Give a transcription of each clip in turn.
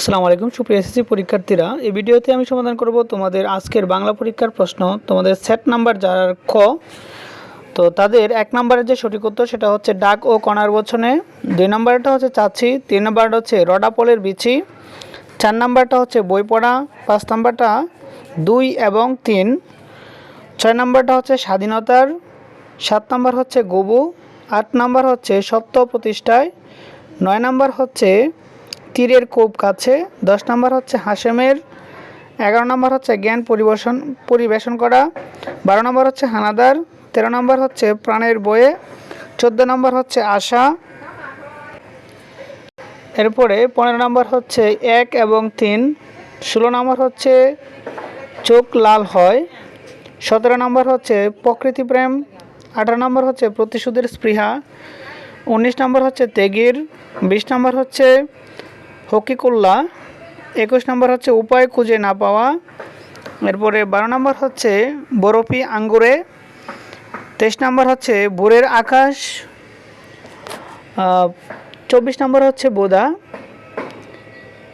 আসসালামু আলাইকুম সুপ্রিয় এসএসসি পরীক্ষার্থীরা, এই ভিডিওতে আমি সমাধান করব তোমাদের আজকের বাংলা পরীক্ষার প্রশ্ন। তোমাদের সেট নাম্বার যারা ক, তো তাদের 1 নম্বরের যে সঠিক উত্তর সেটা হচ্ছে ডাক ও কণার বচনে, 2 নম্বরটা হচ্ছে চাচি, 3 নম্বরটা হচ্ছে রডাপলের বিচি, 4 নম্বরটা হচ্ছে বই পড়া, 5 নম্বরটা 2 এবং 3, 6 নম্বরটা হচ্ছে স্বাধীনতার, 7 নম্বর হচ্ছে গবু, 8 নম্বর হচ্ছে সত্য প্রতিষ্ঠায়, 9 নম্বর হচ্ছে তীরের খুব কাছে, 10 নম্বর হচ্ছে হাশেমের, 11 নম্বর হচ্ছে জ্ঞান পরিবেশন করা, 12 নম্বর হচ্ছে হানাদার, 13 নম্বর হচ্ছে প্রাণের বয়ে, 14 নম্বর হচ্ছে আশা, এরপরে 15 নম্বর হচ্ছে 1 এবং 3, 16 নম্বর হচ্ছে চোখ লাল হয়, 17 নম্বর হচ্ছে প্রকৃতি প্রেম, 18 নম্বর হচ্ছে প্রতিশোধের স্পৃহা, 19 নম্বর হচ্ছে তেগির, 20 নম্বর হচ্ছে হকিকুল্লাহ, 21 নম্বর হচ্ছে উপায় খুঁজে না পাওয়া, এরপরে 12 নম্বর হচ্ছে বরফি আঙ্গুরে, 23 নম্বর হচ্ছে ভোরের আকাশ, 24 নম্বর হচ্ছে বোদা,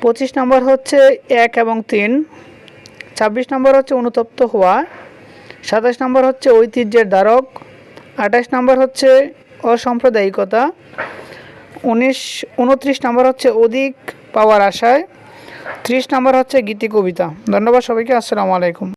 25 নম্বর হচ্ছে 1 এবং 3, 26 নম্বর হচ্ছে অনুতপ্ত হওয়া, 27 নম্বর হচ্ছে ঐতিহ্যের দ্বারক, 28 নম্বর হচ্ছে অসাম্প্রদায়িকতা, 29 নম্বর হচ্ছে অধিক পাওয়ার আশায়, 30 নম্বর হচ্ছে গীতি কবিতা। ধন্যবাদ সবাইকে। আসসালামু আলাইকুম।